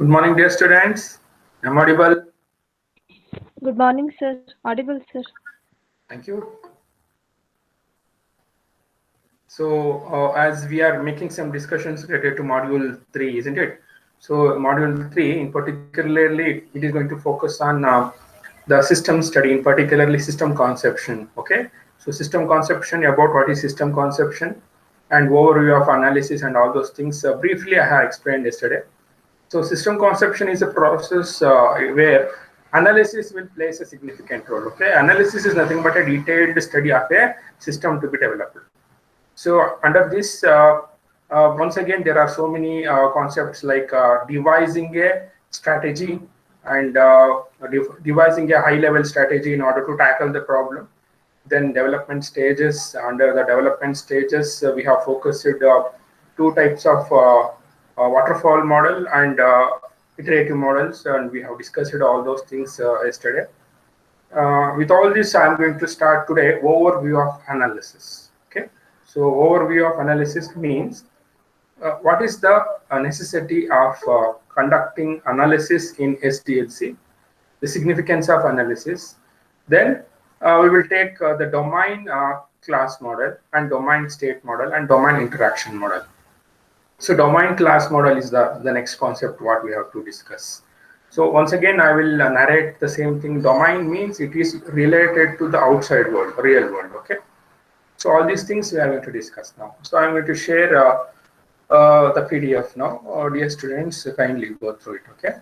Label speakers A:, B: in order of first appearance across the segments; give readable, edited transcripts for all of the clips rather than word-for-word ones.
A: Good morning, dear students. I'm audible.
B: Good morning, sir. Audible, sir.
A: Thank you. So, as we are making some discussions related to Module 3, isn't it? So, Module 3, in particularly, it is going to focus on the system study, in particularly system conception. Okay. So, system conception, about what is system conception and overview of analysis and all those things. Briefly, I have explained yesterday. So system conception is a process where analysis will plays a significant role. Okay, analysis is nothing but a detailed study of a system to be developed. So under this, once again, there are so many concepts like devising a strategy and devising a high-level strategy in order to tackle the problem. Then development stages. Under the development stages, we have focused two types of waterfall model and iterative models, and we have discussed all those things yesterday. With all this, I'm going to start today overview of analysis. Okay, so overview of analysis means what is the necessity of conducting analysis in SDLC, the significance of analysis. Then we will take the domain class model and domain state model and domain interaction model. So domain class model is the next concept what we have to discuss. So once again, I will narrate the same thing. Domain means it is related to the outside world, real world. Okay. So all these things we are going to discuss now. So I'm going to share the PDF now. Dear students, kindly go through it. Okay.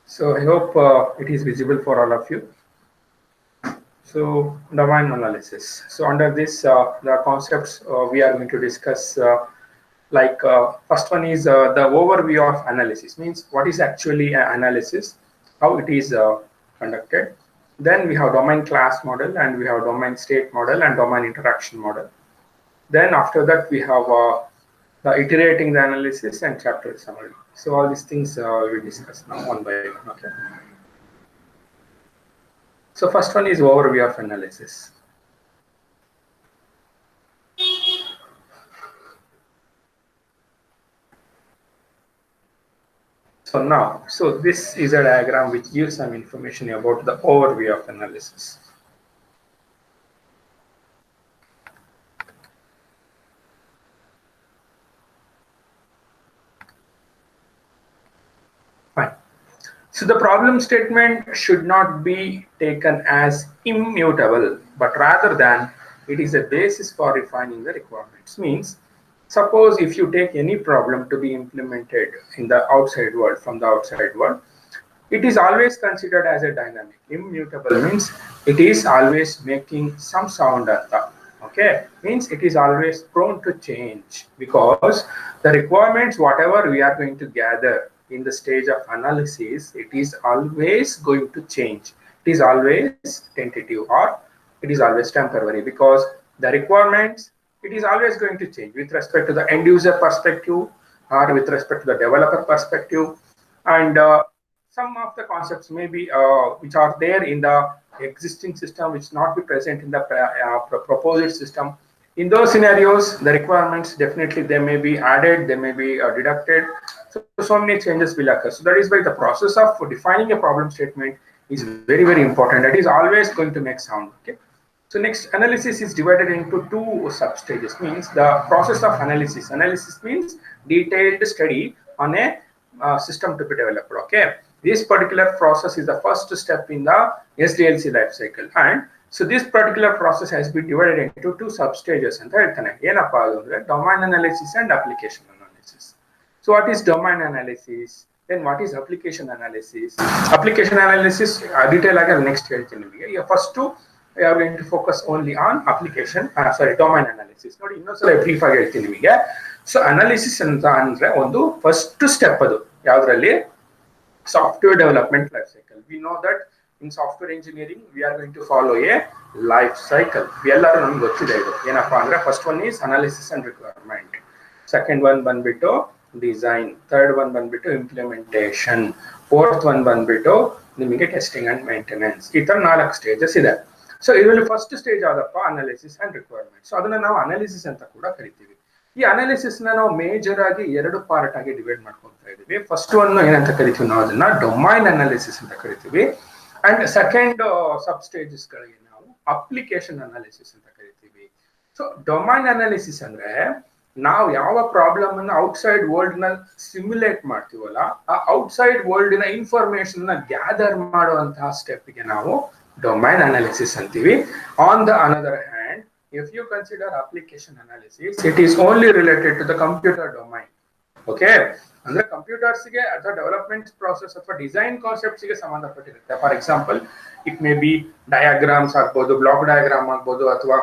A: So I hope it is visible for all of you. So domain analysis. So under this, the concepts we are going to discuss, first one is the overview of analysis, means what is actually an analysis, how it is conducted. Then we have domain class model and we have domain state model and domain interaction model. Then after that we have the iterating the analysis and chapter summary. So all these things we will discuss now one by one. Okay. So first one is overview of analysis. So this is a diagram which gives some information about the overview of analysis. Fine. So the problem statement should not be taken as immutable, but rather than it is a basis for refining the requirements. Means, suppose if you take any problem to be implemented in the outside world, from the outside world, it is always considered as a dynamic. Immutable means it is always making some sound at the, okay, means it is always prone to change, because the requirements, whatever we are going to gather in the stage of analysis, it is always going to change. It is always tentative or it is always temporary, because the requirements, it is always going to change with respect to the end user perspective or with respect to the developer perspective. And some of the concepts maybe which are there in the existing system which not be present in the proposed system. In those scenarios, the requirements definitely they may be added, they may be deducted. So many changes will occur. So that is why the process of defining a problem statement is very, very important. That is always going to make sound. Okay. So next, analysis is divided into two sub-stages. Means the process of analysis. Analysis means detailed study on a system to be developed. Okay. This particular process is the first step in the SDLC life cycle. And so this particular process has been divided into two sub-stages. And domain analysis and application analysis. So what is domain analysis? Then what is application analysis? Application analysis detail again next year. First two, we are going to focus only on application, domain analysis. ನೋಡಿ ಇನ್ನೊಂದ್ಸಲ brief ಆಗಿ ಹೇಳ್ತೀನಿ ನಿಮಗೆ. So analysis ಅಂತ ಅಂದ್ರೆ ಒಂದು first step ಅದು ಯಾವುದರಲ್ಲಿ software development life cycle. We know that in software engineering we are going to follow a life cycle. ಎಲ್ಲರೂ ನಮಗೆ ಗೊತ್ತಿದೆ ಇದು ಏನಪ್ಪಾ ಅಂದ್ರೆ first one is analysis and requirement, second one ಬಂದ್ಬಿಟ್ಟು ಡಿಸೈನ್, ಥರ್ಡ್ ಒನ್ ಬಂದ್ಬಿಟ್ಟು ಇಂಪ್ಲಿಮೆಂಟೇಷನ್, ಫೋರ್ತ್ ಒನ್ ಬಂದ್ಬಿಟ್ಟು ನಿಮಗೆ ಟೆಸ್ಟಿಂಗ್ ಅಂಡ್ ಮೇಂಟೆನೆನ್ಸ್. ಈ ತರ 4 ಸ್ಟೇಜಸ್ ಇದೆ. ಸೊ ಇದರಲ್ಲಿ first stage Adappa analysis and requirement. So ಅದನ್ನ ನಾವು ಅನಾಲಿಸಿಸ್ ಅಂತ ಕೂಡ ಕರಿತೀವಿ. ಈ ಅನಾಲಿಸಿಸ್ ನಾವು ಮೇಜರ್ ಆಗಿ 2 ಪಾರ್ಟ್ ಆಗಿ ಡಿವೈಡ್ ಮಾಡ್ಕೊತಾ ಇದೀವಿ. ಫಸ್ಟ್ ಒನ್ ಏನಂತ ಕರಿತೀವಿ ನಾವು ಅದನ್ನ ಡೊಮೈನ್ ಅನಾಲಿಸಿಸ್ ಅಂತ ಕರಿತೀವಿ. ಅಂಡ್ ಸೆಕೆಂಡ್ ಸಬ್ ಸ್ಟೇಜಸ್ ಗಳಿಗೆ ನಾವು ಅಪ್ಲಿಕೇಶನ್ ಅನಾಲಿಸಿಸ್ ಅಂತ ಕರಿತೀವಿ. ಸೊ ಡೊಮೈನ್ ಅನಾಲಿಸಿಸ್ ಅಂದ್ರೆ ನಾವು ಯಾವ ಪ್ರಾಬ್ಲಮ್ ಅನ್ನ ಔಟ್ಸೈಡ್ ವರ್ಲ್ಡ್ ನ ಸಿಮ್ಯುಲೇಟ್ ಮಾಡ್ತೀವಲ್ಲ, ಆ ಔಟ್ಸೈಡ್ ವರ್ಲ್ಡ್ ನ ಇನ್ಫಾರ್ಮೇಶನ್ ನ ಗ್ಯಾದರ್ ಮಾಡುವಂತಹ ಸ್ಟೆಪ್ ಗೆ ನಾವು ಡೊಮೈನ್ ಅನಾಲಿಸಿಸ್ ಅಂತೀವಿ. On the another hand, if you consider application analysis, it is only related to the computer domain. Okay, ಅಂದ್ರೆ ಕಂಪ್ಯೂಟರ್ಸ್ ಗೆ ಅಥವಾ ಡೆವಲಪ್ಮೆಂಟ್ ಪ್ರಾಸೆಸ್ ಅಥವಾ ಡಿಸೈನ್ ಕಾನ್ಸೆಪ್ಟ್ಸ್ ಗೆ ಸಂಬಂಧಪಟ್ಟಿರುತ್ತೆ. For example, it may be diagrams ಆಗ್ಬೋದು, block diagram ಆಗ್ಬೋದು, ಅಥವಾ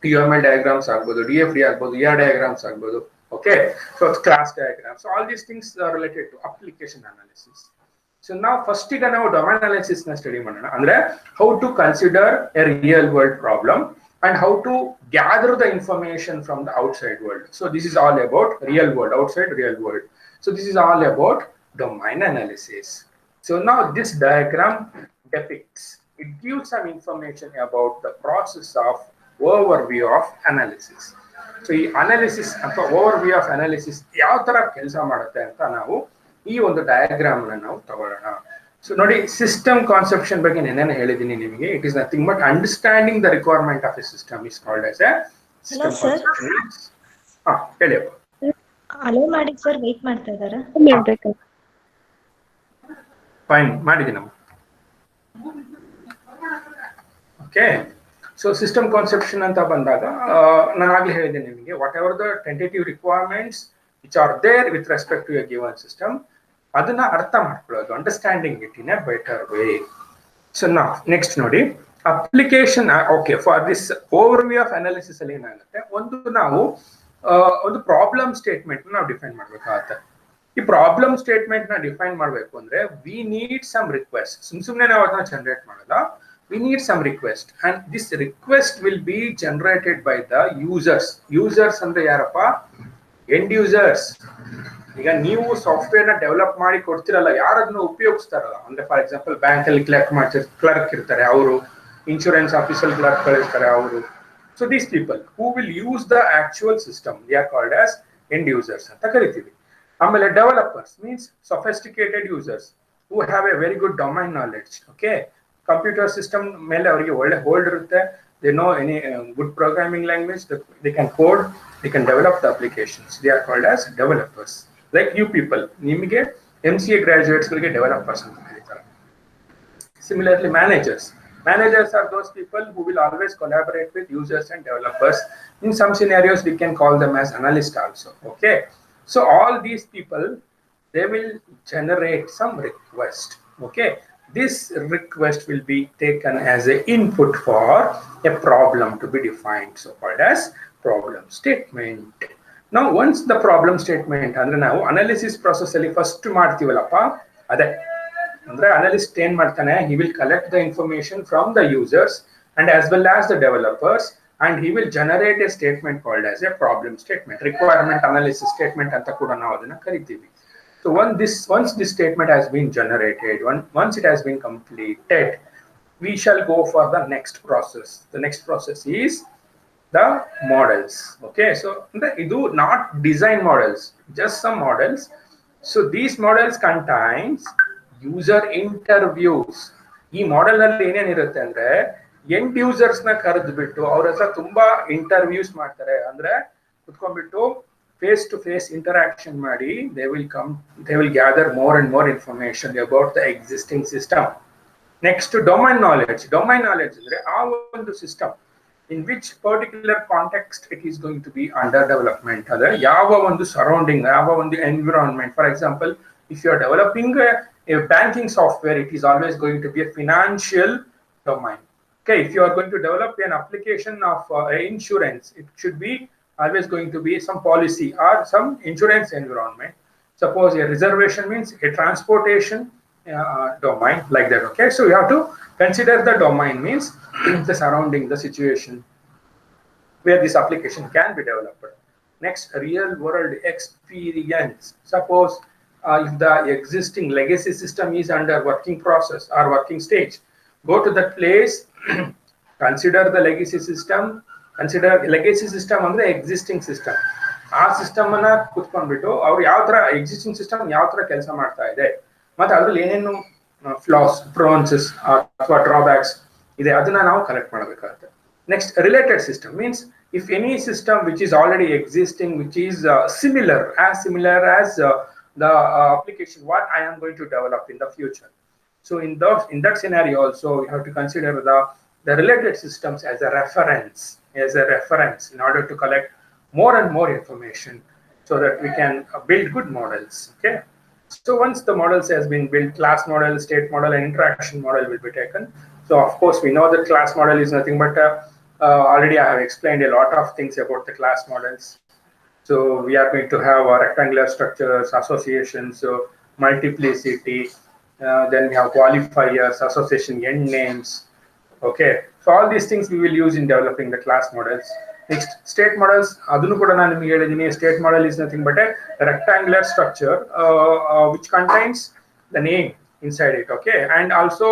A: UML diagrams ಆಗ್ಬೋದು, DFD ಆಗ್ಬೋದು, ER ಡಯಾಗ್ರಾಮ್ಸ್ ಆಗ್ಬೋದು. Okay, so class diagrams, all these things are related to application analysis. So ನಾವು ಫಸ್ಟ್ ಈಗ ನಾವು ಡೊಮೈನ್ ಅನಾಲಿಸಿಸ್ ನ ಸ್ಟಡಿ ಮಾಡೋಣ. ಅಂದ್ರೆ how to consider a real world problem and how to gather the information from the outside world. So this is all about real world, outside real world. So this is all about domain analysis. So now this diagram depicts, it gives some information about the process of overview of analysis. So ಈ analysis ಅಥವಾ overview of analysis ಯಾವ ತರ ಕೆಲಸ ಮಾಡುತ್ತೆ ಅಂತ ನಾವು ಈ ಒಂದು ಡಯಾಗ್ರಾಮ್ ಅನ್ನು ನಾವು ತಗೊಳ್ಳೋಣ. ಸೊ ನೋಡಿ, ಸಿಸ್ಟಮ್ ಕಾನ್ಸೆಪ್ಷನ್ ಬಗ್ಗೆ ನೆನ್ನೆ ಹೇಳಿದ್ದೀನಿ ನಿಮಗೆ. It is nothing but understanding the requirement of a system is called as a system conception. ಹೇಳಿಯಪ್ಪ.
C: ಅಲೋ ಮಾಡಿ ಸರ್, ವೇಟ್ ಮಾಡ್ತಾ ಇದ್ದಾರೆ.
A: ಫೈನ್, ಮಾಡಿದ್ದೀನಮ್ಮ. ಓಕೆ, ಸೊ ಸಿಸ್ಟಮ್ ಕಾನ್ಸೆಪ್ಷನ್ ಅಂತ ಬಂದಾಗ ನಾನು ಆಗ್ಲೇ ಹೇಳಿದ್ದೀನಿ ನಿಮಗೆ, whatever the tentative requirements which are there with respect to a given system, ಅದನ್ನ ಅರ್ಥ ಮಾಡ್ಕೊಳ್ಳೋದು, understanding it in a better way. So ನಾವು ನೆಕ್ಸ್ಟ್ ನೋಡಿ, application. Okay, for this overview of analysis ಅಲ್ಲಿ ಏನಾಗುತ್ತೆ, ನಾವು ಒಂದು ಪ್ರಾಬ್ಲಮ್ ಸ್ಟೇಟ್ಮೆಂಟ್ ನಾವು ಡಿಫೈನ್ ಮಾಡ್ಬೇಕಾಗತ್ತೆ. ಈ ಪ್ರಾಬ್ಲಮ್ ಸ್ಟೇಟ್ಮೆಂಟ್ ನ ಡಿಫೈನ್ ಮಾಡಬೇಕು ಅಂದ್ರೆ ವಿ ನೀಡ್ ಸಮ್ ರಿಕ್ವೆಸ್ಟ್. ಸುಮ್ಮನೆ ನಾವು ಅದನ್ನ ಜನರೇಟ್ ಮಾಡಲ್ಲ, we need some request, and this request will be generated by the users. Users ಅಂದ್ರೆ ಯಾರಪ್ಪ? End users. ಈಗ ನೀವು ಸಾಫ್ಟ್ವೇರ್ ನ ಡೆವಲಪ್ ಮಾಡಿ ಕೊಡ್ತಿರಲ್ಲ, ಯಾರದನ್ನ ಉಪಯೋಗಿಸ್ತಾರಲ್ಲ, ಅಂದ್ರೆ ಫಾರ್ ಎಕ್ಸಾಂಪಲ್ ಬ್ಯಾಂಕ್ ಅಲ್ಲಿ ಕ್ಲರ್ಕ್ ಇರ್ತಾರೆ, ಅವರು ಇನ್ಶೂರೆನ್ಸ್ ಆಫೀಸಲ್ಲಿ ಕ್ಲರ್ಕ್ ಇರ್ತಾರೆ, ಅವರು. So these people who will use the actual system, they are called as end users ಅಂತ ಕರಿತೀವಿ. ಆಮೇಲೆ developers means sophisticated users who have A very good domain knowledge. Okay, computer system ಮೇಲೆ ಅವರಿಗೆ ಒಳ್ಳೆ hold ಇರುತ್ತೆ. They know any good programming language, they can code, they can develop the applications. They are called as developers. Like you people, ನಿಮಗೆ MCA graduates ಗಳಿಗೆ developers ಅಂತ ಕರೀತಾರೆ. Similarly, managers are those people who will always collaborate with users and developers. In some scenarios we can call them as analysts also. Okay, so all these people, they will generate some request. Okay, this request will be taken as an input for a problem to be defined, so called as problem statement. Now once the problem statement, ಅಂದ್ರೆ ನಾವು analysis process ಅಲ್ಲಿ first ಮಾಡ್ತೀವಲ್ಲಪ್ಪ, ಅದೇ ಅಂದ್ರೆ analyst ಏನ್ ಮಾಡ್ತಾನೆ, he will collect the information from the users and as well as the developers, and he will generate a statement called as a problem statement, requirement analysis statement ಅಂತ ಕೂಡ ನಾವು ಅದನ್ನ ಕರಿತೀವಿ. So once this statement has been generated, once it has been completed, we shall go for the next process. The next process is the models. Okay, so idu not design models, just some models. So these models contains user interviews. ಈ model ನಲ್ಲಿ ಏನೇನ್ ಇರುತ್ತೆ ಅಂದ್ರೆ, end users ನ ಕರೆದ್ಬಿಟ್ಟು ಅವ್ರ ಹತ್ರ ತುಂಬಾ interviews ಮಾಡ್ತಾರೆ. ಅಂದ್ರೆ ಕುತ್ಕೊಂಡ್ಬಿಟ್ಟು face to face interaction ಮಾಡಿ they will gather more and more information about the existing system. Next to domain knowledge ಅಂದ್ರೆ ಆ ಒಂದು system in which particular context it is going to be under development, ಅಂದ್ರೆ ಯಾವ ಒಂದು surrounding, ಯಾವ ಒಂದು environment. For example, if you are developing a banking software, it is always going to be a financial domain. Okay, if you are going to develop an application of insurance, it should be always going to be some policy or some insurance environment. Suppose a reservation means a transportation domain, like that. Okay, so you have to consider the domain means the surrounding, the situation where this application can be developed. Next, real world experience. Suppose if the existing legacy system is under working process or working stage, go to that place Consider the legacy system. Consider legacy system ಅಂದ್ರೆ existing system. ಆ system ಅನ್ನ ಕುತ್ಕೊಂಡ್ಬಿಟ್ಟು ಅವ್ರು ಯಾವ ತರ existing system ಯಾವ ತರ ಕೆಲಸ ಮಾಡ್ತಾ ಇದೆ, ಮತ್ತೆ ಅದ್ರಲ್ಲಿ ಏನೇನು ಫ್ಲಾಸ್, ಪ್ರೋನ್ಸಸ್ ಅಥವಾ ಡ್ರಾಬ್ಯಾಕ್ಸ್ ಇದೆ, ಅದನ್ನ ನಾವು ಕಲೆಕ್ಟ್ ಮಾಡಬೇಕಾಗುತ್ತೆ. Next, related system means if any system which is already existing, which is similar as the application what I am going to develop in the future. So in that scenario also we have to consider the related systems as a reference in order to collect more and more information so that we can build good models. Okay. So once the models has been built, class model, state model, and interaction model will be taken. So of course we know that class model is nothing but already I have explained a lot of things about the class models. So we are going to have rectangular structures, associations, so multiplicity, then we have qualifiers, association end names. Okay, so all these things we will use in developing the class models. Next, state models. Adunu kuda nanu niಮಗೆ ಹೇಳಿದೀನಿ. State model is nothing but a rectangular structure which contains the name inside it. Okay, and also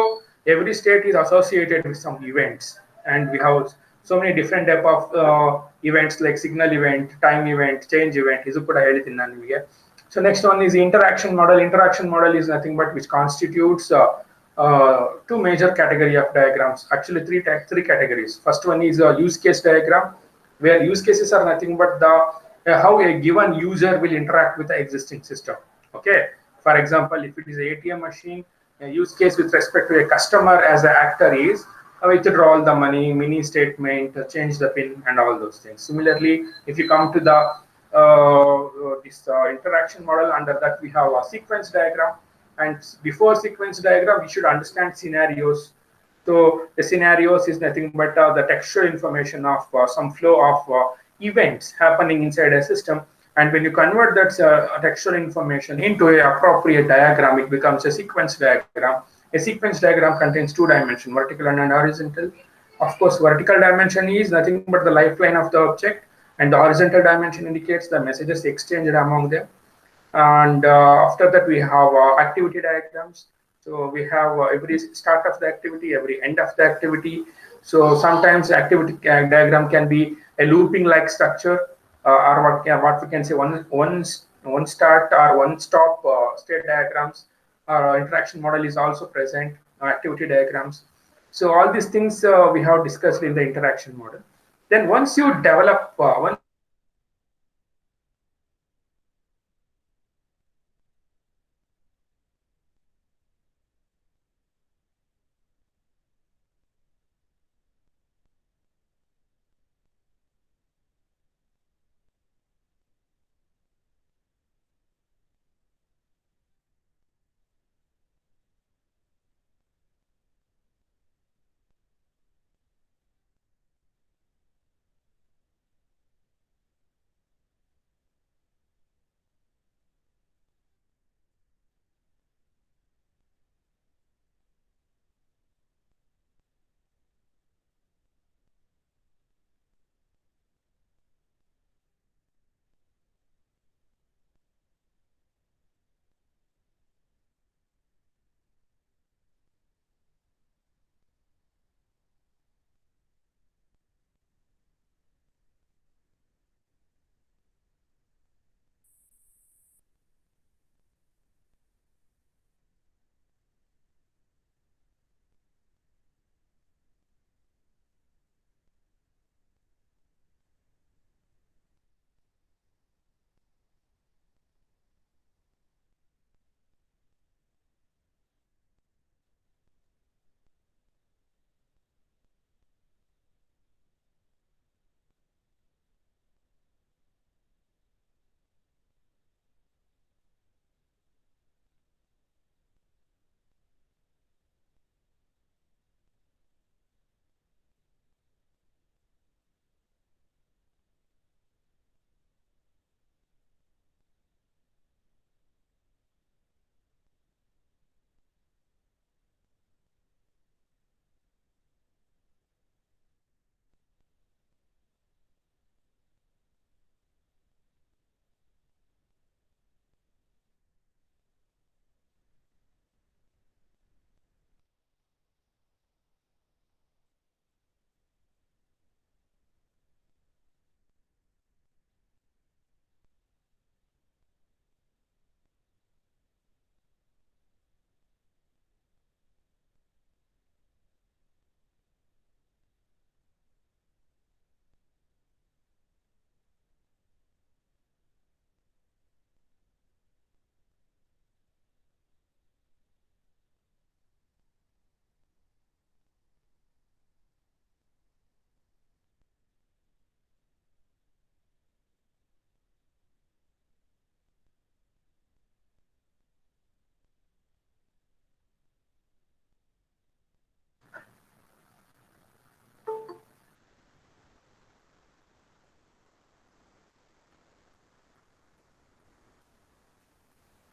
A: every state is associated with some events, and we have so many different type of events like signal event, time event, change event. Isu kuda ಹೇಳಿದೀನಿ ನಾನು ನಿಮಗೆ. So next one is the interaction model. Interaction model is nothing but which constitutes two major category of diagrams. Actually, three categories. First one is a use case diagram, where use cases are nothing but the how a given user will interact with the existing system. Okay. For example, if it is an ATM machine, a use case with respect to a customer as an actor is withdraw all the money, mini statement, change the pin, and all those things. Similarly, if you come to the this interaction model, under that we have a sequence diagram. And before sequence diagram, we should understand scenarios. So the scenarios is nothing but the textual information of some flow of events happening inside a system. And when you convert that textual information into a appropriate diagram, it becomes a sequence diagram. A sequence diagram contains two dimensions, vertical and horizontal. Of course, vertical dimension is nothing but the lifeline of the object, and the horizontal dimension indicates the messages exchanged among them. And after that we have activity diagrams. So we have every start of the activity, every end of the activity. So sometimes activity diagram can be a looping like structure, or what we can say one start or one stop state diagrams. Interaction model is also present, activity diagrams. So all these things we have discussed in the interaction model. Then once you develop once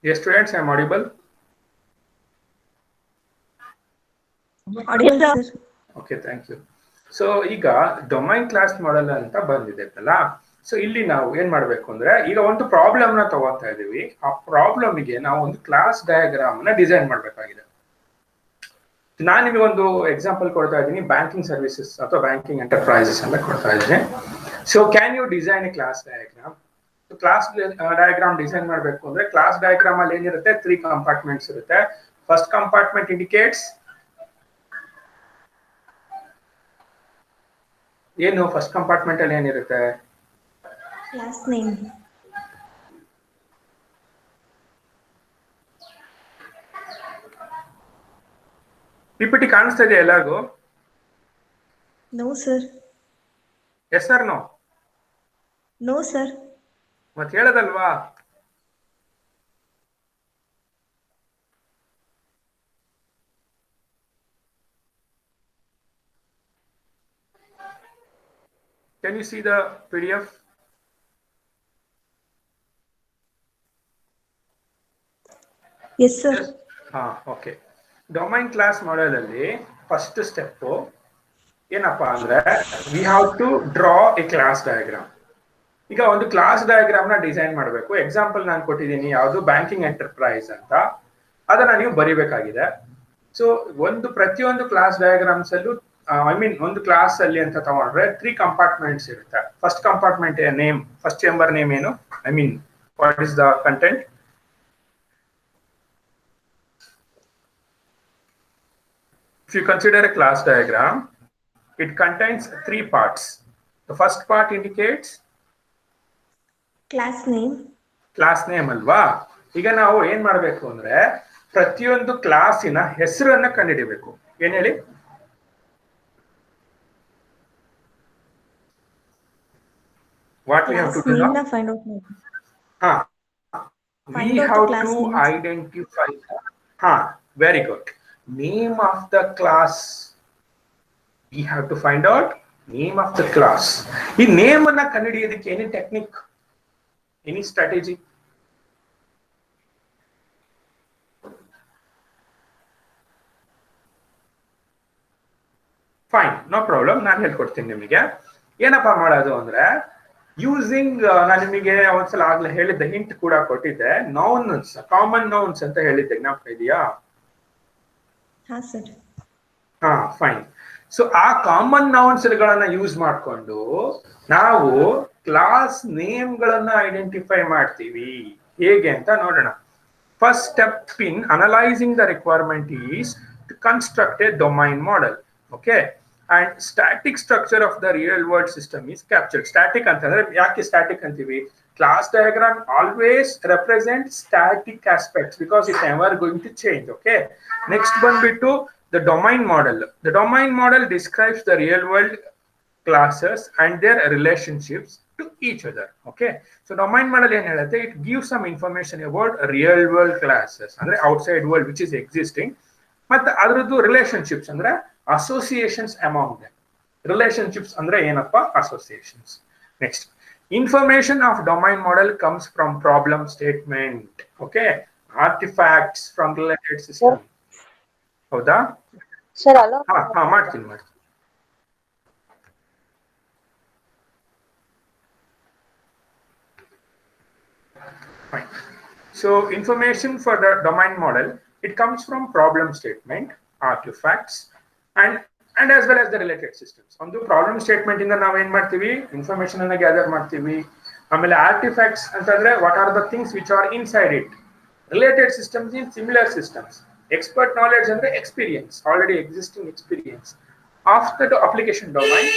A: Yes, students, I am audible.
C: Audible, sir.
A: Okay, thank you. So ಈಗ domain class model ಅಂತ ಬಂದಿದೆ ಅಲ್ಲ, so ಇಲ್ಲಿ ನಾವು ಏನ್ ಮಾಡ್ಬೇಕು ಅಂದ್ರೆ, ಈಗ ಒಂದು ಪ್ರಾಬ್ಲಮ್ ನ ತಗೋತಾ ಇದೀವಿ. ಆ ಪ್ರಾಬ್ಲಮ್ಗೆ ನಾವು ಒಂದು ಕ್ಲಾಸ್ ಡಯಾಗ್ರಾಮ್ ನ ಡಿಸೈನ್ ಮಾಡಬೇಕಾಗಿದೆ. ನಾನು ನಿಮಗೆ ಒಂದು ಎಕ್ಸಾಂಪಲ್ ಕೊಡ್ತಾ ಇದ್ದೀನಿ, ಬ್ಯಾಂಕಿಂಗ್ ಸರ್ವಿಸಸ್ ಅಥವಾ ಬ್ಯಾಂಕಿಂಗ್ ಎಂಟರ್ಪ್ರೈಸಸ್ ಅಂತ ಕೊಡ್ತಾ ಇದ್ದೀನಿ. So can you design a class diagram? Class diagram design ಮಾಡಬೇಕು ಅಂದ್ರೆ, ಕ್ಲಾಸ್ ಡಯಾಗ್ರಾಮ್ ಅಲ್ಲಿ ಏನಿರುತ್ತೆ, 3 ಕಂಪಾರ್ಟ್ಮೆಂಟ್ಸ್ ಇರುತ್ತೆ. ಫಸ್ಟ್ ಕಂಪಾರ್ಟ್ಮೆಂಟ್ ಇಂಡಿಕೇಟ್ಸ್ ಏನು, ಫಸ್ಟ್ ಕಂಪಾರ್ಟ್ಮೆಂಟ್ ಅಲ್ಲಿ ಏನಿರುತ್ತೆ?
C: Class name.
A: ಪಿಪಿಟಿ ಕಾಣಿಸ್ತಾ ಇದೆಯಾ ಎಲ್ಲರಿಗೂ?
C: No sir.
A: Yes sir no?
C: No sir.
A: ಮತ್ತೆ ಹೇಳದಲ್ವಾ? Can you see the PDF?
C: Yes, sir.
A: Okay. Domain class model ಅಲ್ಲಿ ಫಸ್ಟ್ ಸ್ಟೆಪ್ ಏನಪ್ಪಾ ಅಂದ್ರೆ, V have to draw a class diagram. ಈಗ ಒಂದು ಕ್ಲಾಸ್ ಡಯಾಗ್ರಾಮ್ ನ ಡಿಸೈನ್ ಮಾಡಬೇಕು. ಎಕ್ಸಾಂಪಲ್ ನಾನು ಕೊಟ್ಟಿದ್ದೀನಿ, ಯಾವುದು ಬ್ಯಾಂಕಿಂಗ್ ಎಂಟರ್ಪ್ರೈಸ್ ಅಂತ, ಅದನ್ನ ನೀವು ಬರಿಬೇಕಾಗಿದೆ. ಸೊ ಪ್ರತಿಯೊಂದು ಕ್ಲಾಸ್ ಡಯಾಗ್ರಾಮ್ಸ್ ಅಲ್ಲೂ ಒಂದು ಕ್ಲಾಸ್ ಅಲ್ಲಿ ಅಂತ ತಗೊಂಡ್ರೆ 3 ಕಂಪಾರ್ಟ್ಮೆಂಟ್ಸ್ ಇರುತ್ತೆ. First compartment name, first chamber name ಏನು, what is the content. If you consider a class diagram, it contains 3 parts. The first part indicates
C: class name.
A: Class name ಅಲ್ವಾ? ಈಗ ನಾವು ಏನ್ ಮಾಡಬೇಕು ಅಂದ್ರೆ, ಪ್ರತಿಯೊಂದು ಕ್ಲಾಸಿನ ಹೆಸರನ್ನ ಕಂಡುಹಿಡಿಬೇಕು. ಏನ್ ಹೇಳಿ? What we have to do now?
C: Find out.
A: We have to identify. Very good. Name of the class. We have to find out name of the class. ಈ ನೇಮ್ ಅನ್ನ ಕಂಡುಹಿಡಿಯೋದಕ್ಕೆ any technique, any strategy? Fine, no problem. ನಾನು ಹೇಳ್ಕೊಡ್ತೀನಿ ನಿಮಗೆ. ಏನಪ್ಪಾ ಮಾಡೋದು ಅಂದ್ರೆ, using ನಾನು ನಿಮಗೆ ಒಂದ್ಸಲ ಆಗ್ಲೇ ಹೇಳಿದ್ದೆ, ಹಿಂಟ್ ಕೂಡ ಕೊಟ್ಟಿದ್ದೆ. ನೌನ್ಸ್, ಕಾಮನ್ ನೌನ್ಸ್ ಅಂತ ಹೇಳಿದ್ದೆ, ಜ್ಞಾಪಕ ಇದೆಯಾ? ಫೈನ್. ಸೊ ಆ ಕಾಮನ್ ನೌನ್ಸ್ ಗಳನ್ನ ಯೂಸ್ ಮಾಡಿಕೊಂಡು ನಾವು ಕ್ಲಾಸ್ ನೇಮ್ ಗಳನ್ನ ಐಡೆಂಟಿಫೈ ಮಾಡ್ತೀವಿ. ಹೇಗೆ ಅಂತ ನೋಡೋಣ. First step in analysing the requirement is to construct a domain model. Okay, and static structure of the real world system is captured. Static ಅಂತಂದ್ರೆ ಯಾಕೆ ಸ್ಟ್ಯಾಟಿಕ್ ಅಂತೀವಿ? Class diagram always represents static aspects because it's never going to change. Okay. Next one bit to the domain model. The domain model describes the real world classes and their relationships to each other. Okay. So domain model ಏನು ಹೇಳುತ್ತೆ? It gives some information about real world classes ಅಂದ್ರೆ outside world which is existing. ಮತ್ತೆ ಅದರದ್ದು relationships ಅಂದ್ರೆ associations among them. Relationships ಅಂದ್ರೆ ಏನಪ್ಪಾ? Associations. Next. Information of domain model comes from problem statement. Okay, artifacts from related system. ಹೌದಾ
D: sir? ಅಲ್ಲ
A: ಮಾಡ್ತೀನಿ. Fine. So information for the domain model, it comes from problem statement, artifacts, and as well as the related systems. On the problem statement ಇಂದ ನಾವು ಏನ್ ಮಾಡ್ತೀವಿ? Information ಅನ್ನ gather ಮಾಡ್ತೀವಿ. ಆಮೇಲೆ ಆರ್ಟಿಫ್ಯಾಕ್ಟ್ಸ್ ಅಂತಂದ್ರೆ what are the things which are inside it. Related systems in similar systems. Expert knowledge ಅಂದ್ರೆ experience, already existing experience of the application domain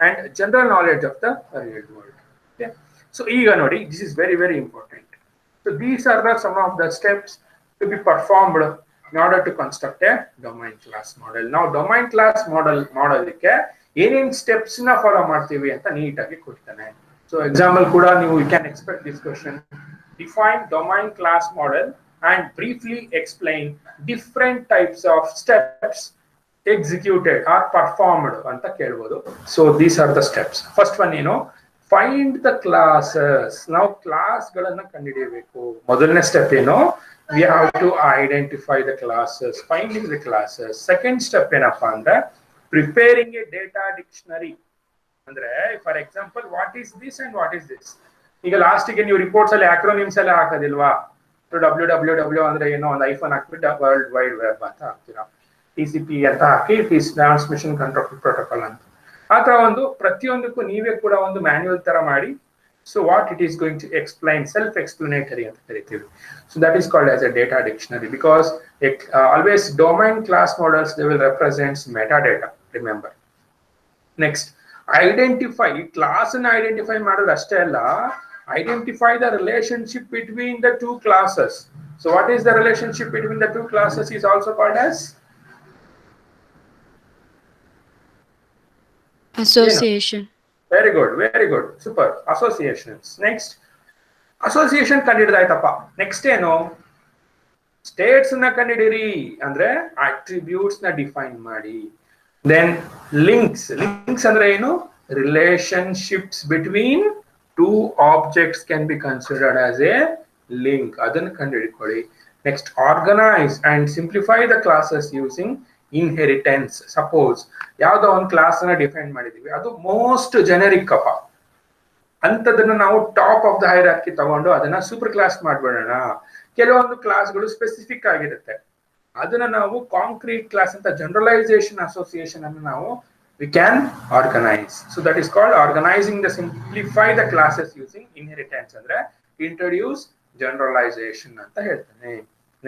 A: and general knowledge of the real world. Okay, so ಈಗ ನೋಡಿ, this is very very important. So these are some of the steps to be performed in order to construct a domain class model. Now domain class model ಮಾಡೋದಕ್ಕೆ ಏನೇನ್ steps ನ follow ಮಾಡ್ತೀವಿ ಅಂತ ನೀಟಾಗಿ ಕೊಡ್ತಾನೆ. So example ಕೂಡ ನೀವು you can expect this question. Define domain class model and briefly explain different types of steps executed or performed ಅಂತ ಕೇಳಬಹುದು. So these are the steps. First one ಏನು? Find the classes. ನಾವು class ಗಳನ್ನ ಕಂಡುಹಿಡಿಯಬೇಕು. ಮೊದಲನೇ step ಏನು? we have to identify the classes, finding the classes. Second step ಏನಪ್ಪಾ ಅಂದ್ರೆ preparing a data dictionary. ಅಂದ್ರೆ for example what is this and what is this. ಈಗ ಲಾಸ್ಟಿಗೆ ನೀವು ರಿಪೋರ್ಟ್ಸ್ ಅಲ್ಲಿ ಆಕ್ರೋನಿಮ್ಸ್ ಎಲ್ಲ ಹಾಕೋದಿಲ್ವಾ? ಡಬ್ಲ್ಯೂ ಅಂದ್ರೆ ಏನೋ ಒಂದು ಐಫೋನ್ ಹಾಕ್ಬಿಟ್ಟು ವರ್ಲ್ಡ್ ವೈಡ್ ವೆಬ್ ಅಂತ ಹಾಕ್ತೀರಾ, TCP ಅಂತ ಹಾಕಿ ಟ್ರಾನ್ಸ್ಮಿಷನ್ ಕಂಟ್ರೋಲ್ ಪ್ರೋಟೋಕಾಲ್ ಅಂತ. ಆ ತರ ಒಂದು ಪ್ರತಿಯೊಂದಕ್ಕೂ ನೀವೇ ಕೂಡ ಒಂದು ಮ್ಯಾನ್ಯುವಲ್ ತರ ಮಾಡಿ. So what it is going to explain, self-explanatory ಅಂತ ಕರಿತೀವಿ. So that is called as a data dictionary because always domain class models, they will represent metadata, remember. Next, identify class and identify ಮಾಡೋದು ಅಷ್ಟೇ ಅಲ್ಲ, identify the relationship between the two classes. So what is the relationship between the two classes is also called as
D: association.
A: Very good, super. Associations. Next, association ಕಂಡಿಡಿದಾಯ್ತಪ್ಪ. Next ಏನು? States ನ ಕಂಡಿಡಿರಿ ಅಂದ್ರೆ attributes ನ define ಮಾಡಿ. Then links ಅಂದ್ರೆ ಏನು? Relationships between two objects can be considered as a link, ಅದನ್ನು ಕಂಡುಹಿಡ್ಕೊಳ್ಳಿ. Next, organise and simplify the classes using inheritance. Suppose ಯಾವ್ದೋ ಒಂದು ಕ್ಲಾಸ್ ಅನ್ನ ಡಿಫೈನ್ ಮಾಡಿದೀವಿ, ಅದು ಮೋಸ್ಟ್ ಜೆನೆರಿಕ್ ಅಪ್ಪ, ಅಂತದನ್ನ ನಾವು ಟಾಪ್ ಆಫ್ ದ ಹೈರಾರ್ಕಿ ತಗೊಂಡು ಅದನ್ನ ಸೂಪರ್ ಕ್ಲಾಸ್ ಮಾಡ್ಬಿಡೋಣ. ಕೆಲವೊಂದು ಕ್ಲಾಸ್ಗಳು ಸ್ಪೆಸಿಫಿಕ್ ಆಗಿರುತ್ತೆ, ಅದನ್ನ ನಾವು ಕಾಂಕ್ರೀಟ್ ಕ್ಲಾಸ್ ಅಂತ ಜನರಲೈಸೇಷನ್ ಅಸೋಸಿಯೇಷನ್ ಅನ್ನು ನಾವು we can organize. So that is called organizing the simplify the classes using inheritance ಅಂದ್ರೆ introduce generalization ಅಂತ ಹೇಳ್ತಾನೆ.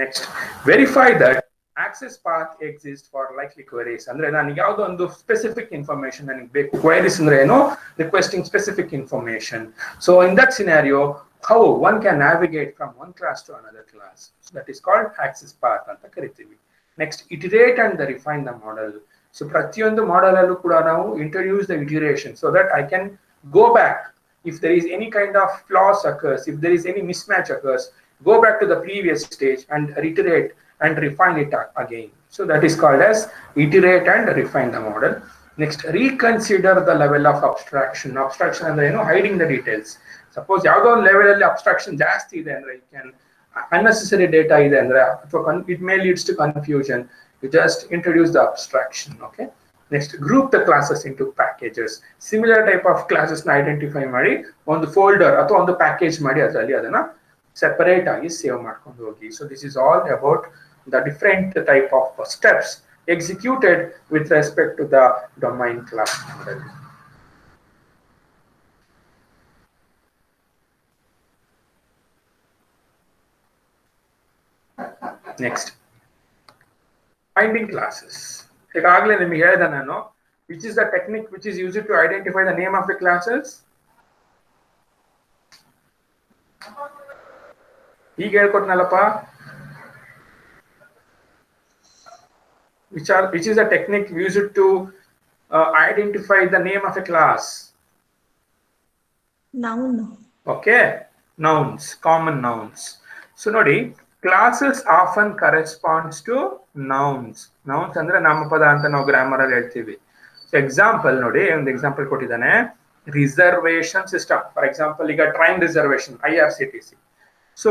A: Next, verify that access path exists for likely queries. ಅಂದ್ರೆ ನನಗೆ ಯಾವುದೋ ಒಂದು ಸ್ಪೆಸಿಫಿಕ್ ಇನ್ಫಾರ್ಮೇಶನ್ ನನಗೆ ಬೇಕು. ಕ್ವೈರೀಸ್ ಅಂದ್ರೆ ಏನು? Requesting specific information. So in that scenario how one can navigate from one class to another class. So that is called access path ಅಂತ ಕರಿತೀವಿ. Next, iterate and refine the model. So ಪ್ರತಿಯೊಂದು model ಅಲ್ಲೂ ಕೂಡ ನಾವು introduce the iteration so that I can go back if there is any kind of flaws occurs, if there is any mismatch occurs, go back to the previous stage and reiterate and refine it again. So that is called as iterate and refine the model. Next, reconsider the level of abstraction. Abstraction ಅಂದ್ರೆ ಏನು? hiding the details. Suppose ಯಾವುದೋ ಒಂದು level ಅಲ್ಲಿ abstraction ಜಾಸ್ತಿ ಇದೆ ಅಂದ್ರೆ, you can unnecessary data ಇದೆ ಅಂದ್ರೆ, ಅಥವಾ it may leads to confusion, you just introduce the abstraction. Okay. Next, group the classes into packages. Similar type of classes na identify ಮಾಡಿ ಒಂದು folder ಅಥವಾ ಒಂದು package ಮಾಡಿ ಅದರಲ್ಲಿ ಅದನ್ನ separate ಆಗಿ ಸೇವ್ ಮಾಡ್ಕೊಂಡು ಹೋಗಿ. So this is all about the different type of steps executed with respect to the domain class model. Next, finding classes. ಈಗಾಗಲೇ ನಿಮಗೆ ಹೇಳಿದೆ ನಾನು, which is the technique which is used to identify the name of the classes. ಈಗ ಹೇಳ್ಕೊಟ್ನಲ್ಲಪ್ಪ, which is the technique used to identify the name of a class.
C: Noun.
A: Okay, nouns, common nouns. So ನೋಡಿ, classes often corresponds to nouns. Nouns ಅಂದ್ರೆ ನಾಮಪದ ಅಂತ ನಾವು grammar ಅಲ್ಲಿ ಹೇಳ್ತೀವಿ. So example ನೋಡಿ, ಒಂದು ಎಕ್ಸಾಂಪಲ್ ಕೊಟ್ಟಿದ್ದಾನೆ, ರಿಸರ್ವೇಶನ್ ಸಿಸ್ಟಮ್. ಫಾರ್ ಎಕ್ಸಾಂಪಲ್ ಈಗ ಟ್ರೈನ್ ರಿಸರ್ವೇಶನ್, IRCTC. ಸೊ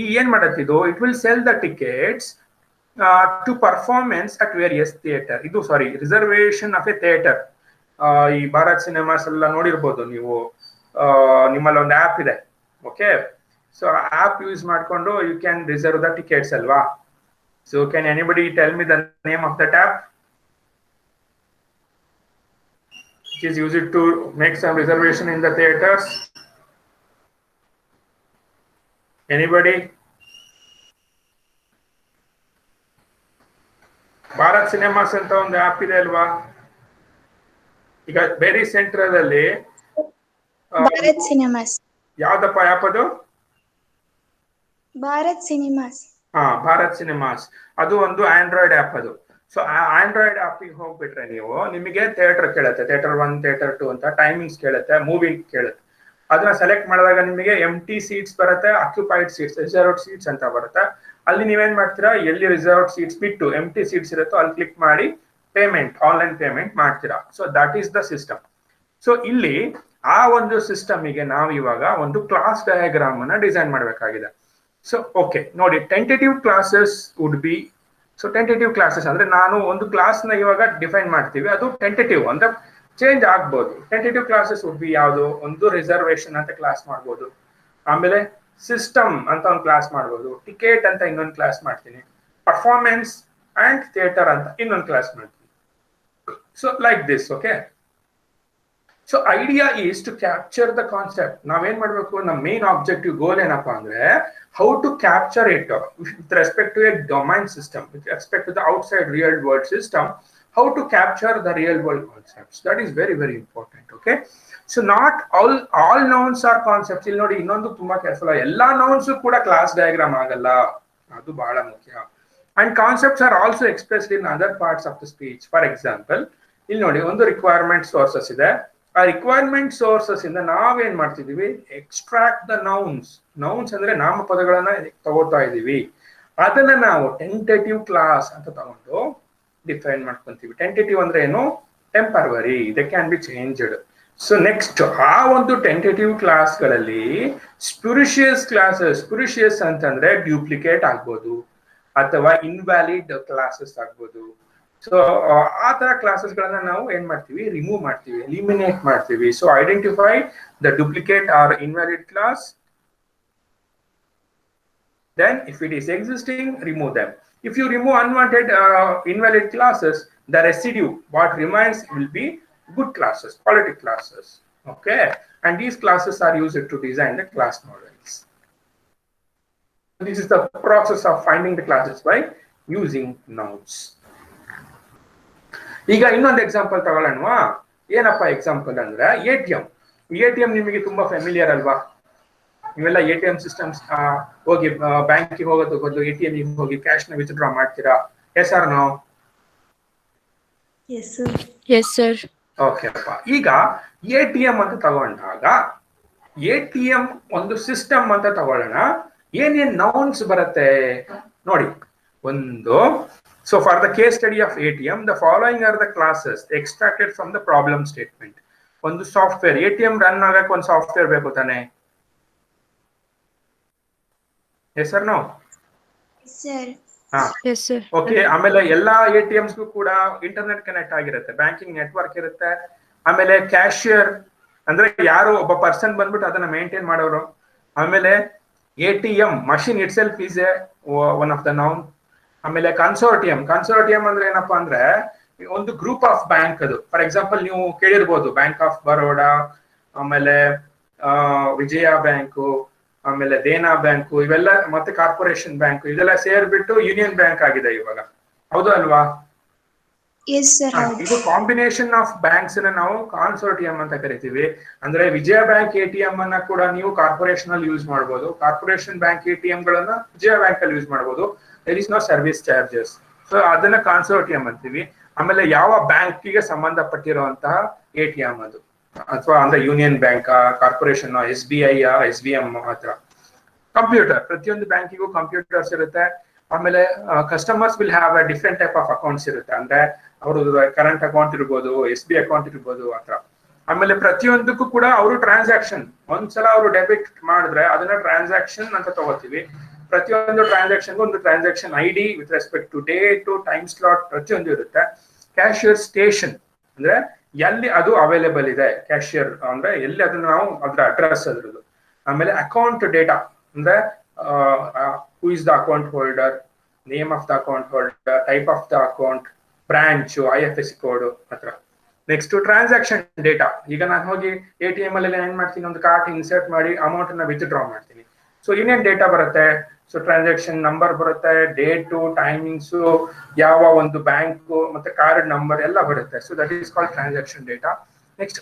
A: ಈ ಏನ್ ಮಾಡತ್ತಿದ್ದು, it will sell the tickets to performance at various theatre. ಇದು sorry, reservation of a theatre. ಈ ಭಾರತ್ ಸಿನಿಮಾಸ್ ಎಲ್ಲ ನೋಡಿರ್ಬೋದು ನೀವು, ನಿಮ್ಮಲ್ಲಿ ಒಂದು ಆ್ಯಪ್ ಇದೆ. ಓಕೆ, ಸೊ ಆ್ಯಪ್ ಯೂಸ್ ಮಾಡಿಕೊಂಡು you can reserve the tickets ಅಲ್ವಾ. So can anybody tell me the name of that app which is used to make some reservation in the theaters? Anybody? Bharat cinemas ಅಂತ ಒಂದು app ಇದೆ ಅಲ್ವಾ. ಈಗ very central ಅಲ್ಲಿ
E: Bharat cinemas.
A: ಯಾವ್ದಪ್ಪ app ಅದು?
E: Bharat cinemas.
A: Bharat cinemas. ಅದು ಒಂದು ಆಂಡ್ರಾಯ್ಡ್ ಆ್ಯಪ್ ಅದು. ಸೊ ಆಂಡ್ರಾಯ್ಡ್ ಆ್ಯಪಿಗೆ ಹೋಗ್ಬಿಟ್ರೆ ನೀವು, ನಿಮಗೆ ಥಿಯೇಟರ್ ಕೇಳುತ್ತೆ, ಥಿಯೇಟರ್ 1 ಥಿಯೇಟರ್ 2 ಅಂತ ಟೈಮಿಂಗ್ಸ್ ಕೇಳುತ್ತೆ, ಮೂವಿ ಕೇಳುತ್ತೆ. ಅದನ್ನ ಸೆಲೆಕ್ಟ್ ಮಾಡಿದಾಗ ನಿಮಗೆ ಎಂಟಿ ಸೀಟ್ಸ್ ಬರುತ್ತೆ, ಅಕ್ಯುಪೈಡ್ ಸೀಟ್ಸ್, ರಿಸರ್ವ್ಡ್ ಸೀಟ್ಸ್ ಅಂತ ಬರುತ್ತೆ. ಅಲ್ಲಿ ನೀವೇನ್ ಮಾಡ್ತೀರಾ, ಎಲ್ಲಿ ರಿಸರ್ವ್ಡ್ ಸೀಟ್ಸ್ ಬಿಟ್ಟು ಎಂಟಿ ಸೀಟ್ಸ್ ಇರುತ್ತೋ ಅಲ್ಲಿ ಕ್ಲಿಕ್ ಮಾಡಿ ಪೇಮೆಂಟ್, ಆನ್ಲೈನ್ ಪೇಮೆಂಟ್ ಮಾಡ್ತೀರಾ. So that is the system. So ಇಲ್ಲಿ ಆ ಒಂದು ಸಿಸ್ಟಮಿಗೆ ನಾವು ಇವಾಗ ಒಂದು ಕ್ಲಾಸ್ ಡಯಾಗ್ರಾಮ್ ಅನ್ನ ಡಿಸೈನ್ ಮಾಡಬೇಕಾಗಿದೆ. ಸೊ ಓಕೆ ನೋಡಿ, tentative classes would be, so tentative classes ಅಂದ್ರೆ ನಾನು ಒಂದು ಕ್ಲಾಸ್ನ ಇವಾಗ ಡಿಫೈನ್ ಮಾಡ್ತೀವಿ, ಅದು ಟೆಂಟೇಟಿವ್ ಅಂದ್ರೆ ಚೇಂಜ್ ಆಗ್ಬೋದು. ಟೆಂಟೇಟಿವ್ ಕ್ಲಾಸಸ್ ವುಡ್ ಬಿ ಯಾವುದು, ಒಂದು ರಿಸರ್ವೇಶನ್ ಅಂತ ಕ್ಲಾಸ್ ಮಾಡ್ಬೋದು, ಆಮೇಲೆ ಸಿಸ್ಟಮ್ ಅಂತ ಒಂದು ಕ್ಲಾಸ್ ಮಾಡ್ಬೋದು, ಟಿಕೆಟ್ ಅಂತ ಇನ್ನೊಂದು ಕ್ಲಾಸ್ ಮಾಡ್ತೀನಿ, ಪರ್ಫಾರ್ಮೆನ್ಸ್ ಅಂಡ್ ಥಿಯೇಟರ್ ಅಂತ ಇನ್ನೊಂದು ಕ್ಲಾಸ್ ಮಾಡ್ತೀನಿ. So like this. Okay, so idea is to capture the concept. ನಾವೇನ್ ಮಾಡ್ಬೇಕು, ನಮ್ಮ ಮೇನ್ ಆಬ್ಜೆಕ್ಟಿವ್ ಗೋಲ್ ಏನಪ್ಪಾ ಅಂದ್ರೆ how to capture it with respect to a domain system, with respect to the outside real world system, how to capture the real world concepts. That is very very important. Okay, so not all nouns are concepts. ಇಲ್ಲಿ ನೋಡಿ ಇನ್ನೊಂದು ತುಂಬಾ careful, ಎಲ್ಲಾ nouns ಕೂಡ class diagram ಆಗಲ್ಲ, ಅದು ಬಹಳ ಮುಖ್ಯ. And concepts are also expressed in other parts of the speech. For example, ಇಲ್ಲಿ ನೋಡಿ ಒಂದು ರಿಕ್ವೈರ್ಮೆಂಟ್ ಸೋರ್ಸಸ್ ಇದೆ, ಆ ರಿಕ್ವೈರ್ಮೆಂಟ್ ಸೋರ್ಸಸ್ ಇಂದ ನಾವೇನ್ ಮಾಡ್ತಿದೀವಿ, ಎಕ್ಸ್ಟ್ರಾಕ್ಟ್ ದ ನೌನ್ಸ್. ನೌನ್ಸ್ ಅಂದ್ರೆ ನಾಮಪದಗಳನ್ನ ತಗೋತಾ ಇದೀವಿ, ಅದನ್ನ ನಾವು ಟೆಂಟೇಟಿವ್ ಕ್ಲಾಸ್ ಅಂತ ತಗೊಂಡು ಡಿಫೈನ್ ಮಾಡ್ಕೊಂತೀವಿ. ಟೆಂಟೇಟಿವ್ ಅಂದ್ರೆ ಏನು, temporary, they can be changed. So next ಆ ಒಂದು ಟೆಂಟೇಟಿವ್ ಕ್ಲಾಸ್ಗಳಲ್ಲಿ ಸ್ಪ್ಯೂರಿಷಿಯಸ್ ಕ್ಲಾಸಸ್, ಸ್ಪ್ಯೂರಿಷಿಯಸ್ ಅಂತಂದ್ರೆ ಡ್ಯೂಪ್ಲಿಕೇಟ್ ಆಗ್ಬೋದು ಅಥವಾ ಇನ್ವ್ಯಾಲಿಡ್ ಕ್ಲಾಸಸ್ ಆಗ್ಬೋದು. ಸೊ ಆ ತರ ಕ್ಲಾಸಸ್ ಗಳನ್ನ ನಾವು ಏನ್ ಮಾಡ್ತೀವಿ, ರಿಮೂವ್ ಮಾಡ್ತೀವಿ, ಎಲಿಮಿನೇಟ್ ಮಾಡ್ತೀವಿ. So identify the duplicate or invalid class, then if it is existing, remove them. If you remove unwanted invalid classes, the residue what remains will be good classes, quality classes. Okay, and these classes are used to design the class models. This is the process of finding the classes by using nouns. ಈಗ ಇನ್ನೊಂದು example ತಗೊಳ್ಳೋಣವಾ? ಏನಪ್ಪಾ example ಅಂದ್ರೆ ATM. ATM ನಿಮಗೆ ತುಂಬಾ familiar ಅಲ್ವಾ? ನೀವೆಲ್ಲ ATM systems ಹೋಗಿ ಬ್ಯಾಂಕಿಗೆ ಹೋಗೋದು ಬದಲು ಎಟಿಎಂ ಹೋಗಿ ಕ್ಯಾಶ್ ನ ವಿತ್ಡ್ರಾ ಮಾಡ್ತೀರಾ? Yes or no?
C: Yes, sir.
E: Yes, sir.
A: Okay ಅಪ್ಪ. ಈಗ ಎಟಿಎಂ ಅಂತ ತಗೊಂಡಾಗ ಎಟಿಎಂ ಒಂದು ಸಿಸ್ಟಮ್ ಅಂತ ತಗೊಳ್ಳೋಣ, ಏನೇನ್ ನೌನ್ಸ್ ಬರುತ್ತೆ ನೋಡಿ. ಒಂದು, so for the case study of ATM, the following are the classes extracted from the problem statement. ಒಂದು ಸಾಫ್ಟ್ವೇರ್, ಎಟಿಎಂ ರನ್ ಆಗಕ್ಕೆ ಒಂದು ಸಾಫ್ಟ್ವೇರ್ ಬೇಕು ತಾನೆ? Yes sir no?
E: Sir.
D: Yes, sir.
A: Okay, ಆಮೇಲೆ ಎಲ್ಲಾ ಎಟಿಎಂಸ್ಗೂ ಕೂಡ ಇಂಟರ್ನೆಟ್ ಕನೆಕ್ಟ್ ಆಗಿರುತ್ತೆ, ಬ್ಯಾಂಕಿಂಗ್ ನೆಟ್ವರ್ಕ್ ಇರುತ್ತೆ. ಆಮೇಲೆ ಕ್ಯಾಶಿಯರ್ ಅಂದ್ರೆ ಯಾರು ಒಬ್ಬ ಪರ್ಸನ್ ಬಂದ್ಬಿಟ್ಟು ಅದನ್ನ ಮೇಂಟೈನ್ ಮಾಡೋರು. ಆಮೇಲೆ ATM machine it self is A one of the noun. ಆಮೇಲೆ ಕನ್ಸೋರ್ಟಿಯಂ. ಕನ್ಸೋರ್ಟಿಯಂ ಅಂದ್ರೆ ಏನಪ್ಪಾ ಅಂದ್ರೆ ಒಂದು ಗ್ರೂಪ್ ಆಫ್ ಬ್ಯಾಂಕ್. ಅದು ಫಾರ್ ಎಕ್ಸಾಂಪಲ್ ನೀವು ಕೇಳಿರ್ಬೋದು, ಬ್ಯಾಂಕ್ ಆಫ್ ಬರೋಡಾ, ಆಮೇಲೆ ವಿಜಯ ಬ್ಯಾಂಕು, ಆಮೇಲೆ ದೇನಾ ಬ್ಯಾಂಕು, ಇವೆಲ್ಲ ಮತ್ತೆ ಕಾರ್ಪೊರೇಷನ್ ಬ್ಯಾಂಕ್, ಇದೆಲ್ಲ ಸೇರ್ಬಿಟ್ಟು ಯೂನಿಯನ್ ಬ್ಯಾಂಕ್ ಆಗಿದೆ ಇವಾಗ, ಹೌದು ಅಲ್ವಾ?
E: Yes, sir.
A: ಇದು ಕಾಂಬಿನೇಷನ್ ಆಫ್ ಬ್ಯಾಂಕ್ಸ್ ನಾವು ಕಾನ್ಸೋರ್ಟಿಯಂ ಅಂತ ಕರಿತೀವಿ. ಅಂದ್ರೆ ವಿಜಯ ಬ್ಯಾಂಕ್ ಎಟಿಎಂ ಅನ್ನ ಕೂಡ ನೀವು ಕಾರ್ಪೊರೇಷನ್ ಅಲ್ಲಿ ಯೂಸ್ ಮಾಡಬಹುದು, ಕಾರ್ಪೊರೇಷನ್ ಬ್ಯಾಂಕ್ ಎಟಿಎಂ ಗಳನ್ನ ವಿಜಯ ಬ್ಯಾಂಕ್ ಅಲ್ಲಿ ಯೂಸ್ ಮಾಡಬಹುದು. There is no service charges. ಸೊ ಅದನ್ನ ಕಾನ್ಸೋರ್ಟಿಯಂ ಅಂತೀವಿ. ಆಮೇಲೆ ಯಾವ ಬ್ಯಾಂಕಿಗೆ ಸಂಬಂಧಪಟ್ಟಿರುವಂತಹ ಎಟಿಎಂ ಅದು, ಅಥವಾ ಅಂದ್ರೆ union bank, corporation, SBI, SBM ಹತ್ರ. ಕಂಪ್ಯೂಟರ್, ಪ್ರತಿಯೊಂದು ಬ್ಯಾಂಕಿಗೂ ಕಂಪ್ಯೂಟರ್ಸ್ ಇರುತ್ತೆ. ಆಮೇಲೆ customers will have a different type of accounts ಇರುತ್ತೆ, ಅಂದ್ರೆ ಅವ್ರದ್ದು ಕರೆಂಟ್ ಅಕೌಂಟ್ ಇರ್ಬೋದು, SB ಅಕೌಂಟ್ ಇರ್ಬೋದು ಆ ಥರ. ಆಮೇಲೆ ಪ್ರತಿಯೊಂದಕ್ಕೂ ಕೂಡ ಅವರು ಟ್ರಾನ್ಸಾಕ್ಷನ್, ಒಂದ್ಸಲ ಅವರು ಡೆಬಿಟ್ ಮಾಡಿದ್ರೆ ಅದನ್ನ ಟ್ರಾನ್ಸಾಕ್ಷನ್ ಅಂತ ತಗೋತೀವಿ. ಪ್ರತಿಯೊಂದು ಟ್ರಾನ್ಸಾಕ್ಷನ್ಗೂ ಒಂದು transaction ID with respect to date, time slot, ಪ್ರತಿಯೊಂದು ಇರುತ್ತೆ. ಕ್ಯಾಶಿಯರ್ ಸ್ಟೇಷನ್ ಅಂದ್ರೆ ಎಲ್ಲಿ ಅದು ಅವೈಲೇಬಲ್ ಇದೆ, ಕ್ಯಾಶಿಯರ್ ಅಂದ್ರೆ ಎಲ್ಲಿ ಅದನ್ನ ನಾವು ಅದ್ರ ಅಡ್ರೆಸ್ ಅದ್ರದ್ದು. ಆಮೇಲೆ ಅಕೌಂಟ್ ಡೇಟಾ ಅಂದ್ರೆ who is the account holder, name of the account holder, type of the account, branch, IFSC code ಹತ್ರ. Next transaction data. ಈಗ ನಾನು ಹೋಗಿ ಎಟಿಎಂ ಅಲ್ಲಿ ಏನ್ ಮಾಡ್ತೀನಿ, ಒಂದು ಕಾರ್ಡ್ ಇನ್ಸರ್ಟ್ ಮಾಡಿ ಅಮೌಂಟ್ ಅನ್ನ ವಿತ್ಡ್ರಾ ಮಾಡ್ತೀನಿ. ಸೊ ಏನೇನ್ ಡೇಟಾ ಬರುತ್ತೆ, ಸೊ ಟ್ರಾನ್ಸಾಕ್ಷನ್ ನಂಬರ್ ಬರುತ್ತೆ, ಡೇಟು, ಟೈಮಿಂಗ್ಸು, ಯಾವ ಒಂದು ಬ್ಯಾಂಕು, ಮತ್ತೆ ಕಾರ್ಡ್ ನಂಬರ್ ಎಲ್ಲ ಬರುತ್ತೆ. So that is called transaction data. Next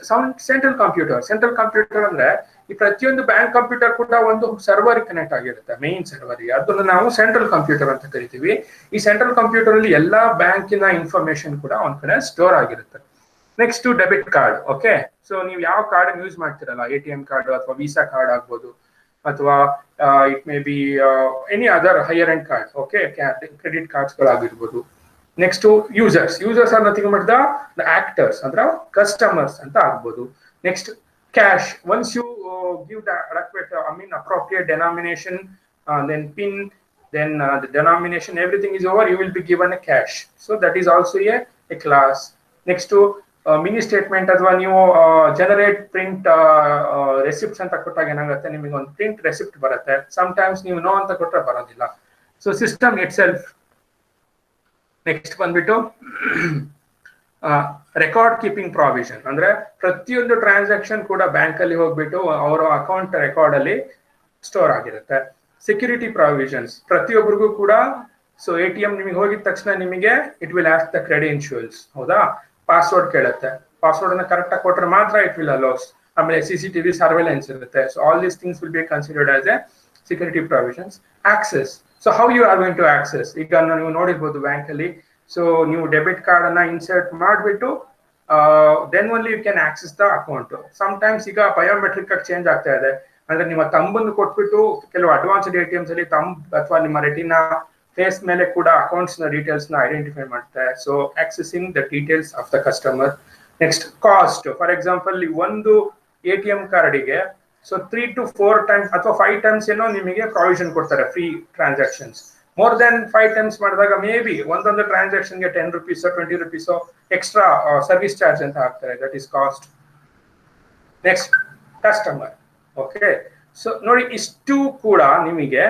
A: central computer. Central computer ಅಂದ್ರೆ ಈ ಪ್ರತಿಯೊಂದು ಬ್ಯಾಂಕ್ ಕಂಪ್ಯೂಟರ್ ಕೂಡ ಒಂದು ಸರ್ವರ್ ಕನೆಕ್ಟ್ ಆಗಿರುತ್ತೆ, ಮೇನ್ ಸರ್ವರ್. ಅದನ್ನು ನಾವು ಸೆಂಟ್ರಲ್ ಕಂಪ್ಯೂಟರ್ ಅಂತ ಕರಿತೀವಿ. ಈ ಸೆಂಟ್ರಲ್ ಕಂಪ್ಯೂಟರ್ ಅಲ್ಲಿ ಎಲ್ಲಾ ಬ್ಯಾಂಕಿನ ಇನ್ಫಾರ್ಮೇಶನ್ ಕೂಡ ಒಂದ್ ಕಡೆ ಸ್ಟೋರ್ ಆಗಿರುತ್ತೆ. Next debit card. Okay, so ನೀವು ಯಾವ ಕಾರ್ಡ್ ಯೂಸ್ ಮಾಡ್ತಿರಲ್ಲ, ಎಟಿಎಂ ಕಾರ್ಡ್ ಅಥವಾ ವೀಸಾ ಕಾರ್ಡ್ ಆಗ್ಬೋದು, ಅಥವಾ it may be any other higher end card. Okay, credit cards ಗಳಾಗಿರ್ಬೋದು. Next users. Users are nothing but the actors ಅಂದ್ರೆ customers ಅಂತ ಆಗ್ಬೋದು. Next cash. Once you give the adequate, appropriate denomination then PIN, then the denomination, everything is over, you will be given a cash. So that is also a class. Next to mini statement ಅಥವಾ ನೀವು generate print receipts ಅಂತ ಕೊಟ್ಟಾಗ ಏನಾಗುತ್ತೆ, ನಿಮಗೆ ಒಂದು print receipt ಬರುತ್ತೆ. Sometimes ನೀವು no ಅಂತ ಕೊಟ್ಟರೆ ಬರೋದಿಲ್ಲ. So system it self. Next ಬಂದ್ಬಿಟ್ಟು ರೆಕಾರ್ಡ್ ಕೀಪಿಂಗ್ ಪ್ರಾವಿಷನ್, ಅಂದ್ರೆ ಪ್ರತಿಯೊಂದು ಟ್ರಾನ್ಸಾಕ್ಷನ್ ಕೂಡ ಬ್ಯಾಂಕ್ ಅಲ್ಲಿ ಹೋಗ್ಬಿಟ್ಟು ಅವರ ಅಕೌಂಟ್ ರೆಕಾರ್ಡ್ ಅಲ್ಲಿ ಸ್ಟೋರ್ ಆಗಿರುತ್ತೆ. ಸೆಕ್ಯೂರಿಟಿ ಪ್ರಾವಿಷನ್ಸ್, ಪ್ರತಿಯೊಬ್ಬರಿಗೂ ಕೂಡ. ಸೊ ATM ನಿಮಗೆ ಹೋಗಿದ ತಕ್ಷಣ ನಿಮಗೆ ಇಟ್ ವಿಲ್ ಆಸ್ಕ್ ದ ಕ್ರೆಡೆನ್ಶಿಯಲ್ಸ್, ಹೌದಾ? ಪಾಸ್ವರ್ಡ್ ಕೇಳುತ್ತೆ. ಪಾಸ್ವರ್ಡ್ ಅನ್ನ ಕರೆಕ್ಟ್ ಆಗಿ ಕೊಟ್ರೆ ಮಾತ್ರ ಇಟ್ ವಿಲ್ ಅಲೋಸ್. ಆಮೇಲೆ CCTV ಸರ್ವೆಲೆನ್ಸ್ ಇರುತ್ತೆ. So all these things will be considered as a security provisions. Access, so how you are going to access. ಈಗ ನೀವು ನೋಡಿರ್ಬೋದು ಬ್ಯಾಂಕ್ ಅಲ್ಲಿ, ಸೊ ನೀವು ಡೆಬಿಟ್ ಕಾರ್ಡ್ ಅನ್ನ ಇನ್ಸರ್ಟ್ ಮಾಡಿಬಿಟ್ಟು then only you can access the account. Sometimes ಈಗ biometric ಆಗಿ change ಆಗ್ತಾ ಇದೆ. ಅಂದ್ರೆ ನಿಮ್ಮ ತಂಬನ್ನು ಕೊಟ್ಬಿಟ್ಟು ಕೆಲವು ಅಡ್ವಾನ್ಸ್ಡ್ ATMs ಅಲ್ಲಿ ಅಥವಾ ನಿಮ್ಮ ರೆಟಿನಾ ಫೇಸ್ ಮೇಲೆ ಕೂಡ ಅಕೌಂಟ್ಸ್ ನ ಡೀಟೇಲ್ಸ್ ನ ಐಡೆಂಟಿಫೈ ಮಾಡುತ್ತೆ. So accessing the details of the customer. Next cost, for example ಒಂದು ATM ಕಾರ್ಡಿಗೆ ಸೊ 3 to 4 times ಅಥವಾ 5 times ಏನೋ ನಿಮಗೆ ಪ್ರಾವಿಷನ್ ಕೊಡ್ತಾರೆ free transactions. More than 5 times ಮಾಡಿದಾಗ ಮೇ ಬಿ ಒಂದೊಂದು ಟ್ರಾನ್ಸಾಕ್ಷನ್ಗೆ 10 rupees 20 rupees extra service charge ಅಂತ ಹಾಕ್ತಾರೆ. That is cost. Next customer. Okay, so ನೋಡಿ, ಇಷ್ಟು ಕೂಡ ನಿಮಗೆ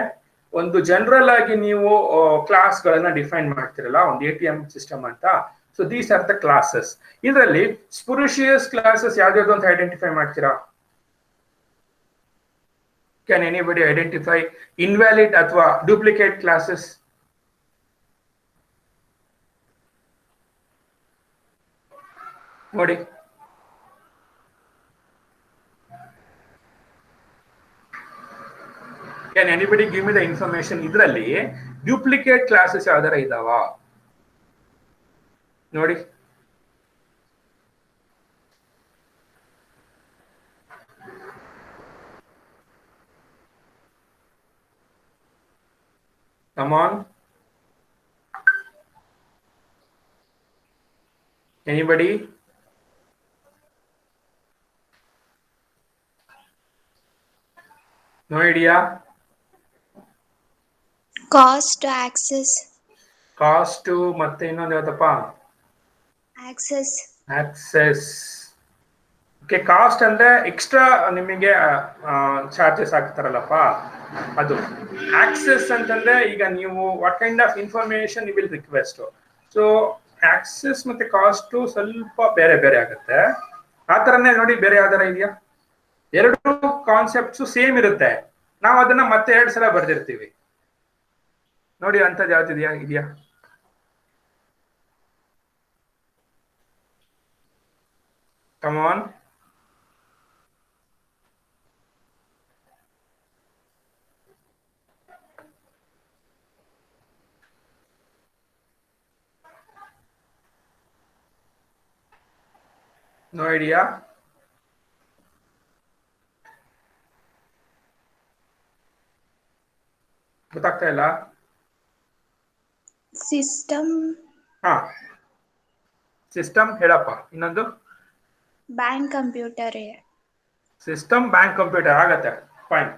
A: ಒಂದು ಜನರಲ್ ಆಗಿ ನೀವು ಕ್ಲಾಸ್ ಗಳನ್ನ ಡಿಫೈನ್ ಮಾಡ್ತಿರಲ್ಲ ಒಂದು ATM ಸಿಸ್ಟಮ್ ಅಂತ. So these are the classes. ಇದರಲ್ಲಿ ಸ್ಪುರಿಷಿಯಸ್ ಕ್ಲಾಸಸ್ ಯಾವ್ದು ಅಂತ ಐಡೆಂಟಿಫೈ ಮಾಡ್ತೀರಾ? ಕ್ಯಾನ್ ಎನಿಬಡಿ ಐಡೆಂಟಿಫೈ ಇನ್ವ್ಯಾಲಿಡ್ ಅಥವಾ ಡೂಪ್ಲಿಕೇಟ್ ಕ್ಲಾಸಸ್? ನೋಡಿ, can anybody give me the information. ಇದರಲ್ಲಿ ಡ್ಯೂಪ್ಲಿಕೇಟ್ ಕ್ಲಾಸಸ್ ಯಾವ್ದಾರ ಇದಾವ ನೋಡಿ. Come on. Anybody? No idea?
E: Cost, access.
A: Cost ಮತ್ತೆ ಇನ್ನೊಂದು ಯಾವ್ದಪ್ಪ?
E: Access.
A: Access. ಓಕೆ, ಕಾಸ್ಟ್ ಅಂದ್ರೆ ಎಕ್ಸ್ಟ್ರಾ ನಿಮಗೆ ಚಾರ್ಜಸ್ ಆಗ್ತಾರಲ್ಲಪ್ಪ ಅದು. ಆಕ್ಸೆಸ್ ಅಂತಂದ್ರೆ ಈಗ ನೀವು what kind of information you will request. So access ಮತ್ತೆ ಕಾಸ್ಟ್ ಸ್ವಲ್ಪ ಬೇರೆ ಬೇರೆ ಆಗುತ್ತೆ. ಆ ತರನೇ ನೋಡಿ, ಬೇರೆ ಯಾವ್ದಾರ ಇದೆಯಾ? ಎರಡು ಕಾನ್ಸೆಪ್ಟ್ಸ್ ಸೇಮ್ ಇರುತ್ತೆ, ನಾವು ಅದನ್ನ ಮತ್ತೆ 2 ಸಲ ಬರ್ದಿರ್ತೀವಿ ನೋಡಿ. ಅಂತದ್ ಯಾವ್ದಿದೆಯಾ? ಇದೆಯಾ? Come on. No idea? ಗೊತ್ತಾಗ್ತಾ ಇಲ್ಲ?
E: System.
A: ಹಾ, ಸಿಸ್ಟಮ್ ಹೇಳಪ್ಪ. ಇನ್ನೊಂದು
E: Bank computer.
A: System, bank computer ಆಗತ್ತೆ. ಫೈನ್,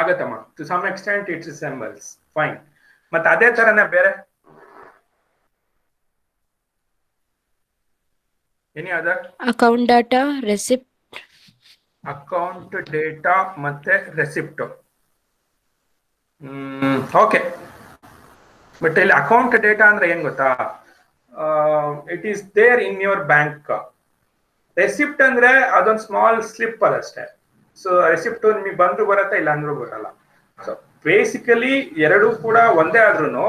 A: ಆಗತ್ತಮ್ಮ. To some extent it resembles. Fine. ಮತ್ತೆ ಅದೇ ತರನೇ ಬೇರೆ any other?
E: Account data, receipt.
A: Account data ಮತ್ತೆ ರೆಸಿಪ್ಟ್. ಓಕೆ, ಬಟ್ ಇಲ್ಲಿ ಅಕೌಂಟ್ ಡೇಟಾ ಅಂದ್ರೆ ಏನ್ ಗೊತ್ತಾ? It is there in your bank. Receipt ಅಂದ್ರೆ ಅದೊಂದು ಸ್ಮಾಲ್ ಸ್ಲಿಪ್ ಅದಷ್ಟೇ. ಸೊ ರೆಸಿಪ್ಟ್ ನಿಮಗೆ ಬಂದ್ರು ಬರುತ್ತೆ, ಇಲ್ಲ ಅಂದ್ರೂ ಬರಲ್ಲ. ಸೊ ಬೇಸಿಕಲಿ ಎರಡೂ ಕೂಡ ಒಂದೇ ಆದ್ರೂ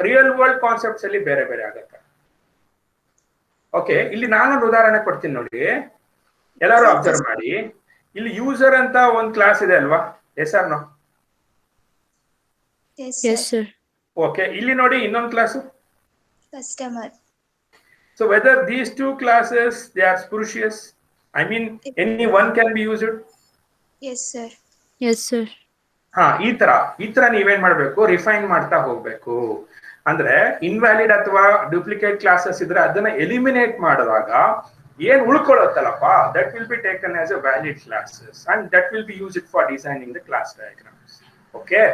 A: ರಿಯಲ್ ವರ್ಲ್ಡ್ ಕಾನ್ಸೆಪ್ಟ್ಸ್ ಅಲ್ಲಿ ಬೇರೆ ಬೇರೆ ಆಗುತ್ತೆ. ಓಕೆ, ಇಲ್ಲಿ ನಾನೊಂದು ಉದಾಹರಣೆ ಕೊಡ್ತೀನಿ ನೋಡಿ, ಎಲ್ಲರೂ ಅಬ್ಸರ್ವ್ ಮಾಡಿ. ಇಲ್ಲಿ ಯೂಸರ್ ಅಂತ ಒಂದು ಕ್ಲಾಸ್ ಇದೆ ಅಲ್ವಾ? Yes or no?
E: Yes, sir.
A: Okay, ಇಲ್ಲಿ ನೋಡಿ ಇನ್ನೊಂದು class
E: Customer.
A: So whether these two classes they are spurious, I mean any one can be used.
E: Yes, sir. Yes, sir.
A: ಹಾ, ಈ ತರ ನೀವೇನ್ ಮಾಡ್ಬೇಕು, ರಿಫೈನ್ ಮಾಡ್ತಾ ಹೋಗ್ಬೇಕು. ಅಂದ್ರೆ ಇನ್ವ್ಯಾಲಿಡ್ ಅಥವಾ ಡೂಪ್ಲಿಕೇಟ್ ಕ್ಲಾಸಸ್ ಇದ್ರೆ ಅದನ್ನ ಎಲಿಮಿನೇಟ್ ಮಾಡಿದಾಗ ಏನ್ ಉಳ್ಕೊಳ್ಳುತ್ತಲ್ಲಪ್ಪ, that will be taken as a valid classes and that will be used for designing the class diagrams. Okay,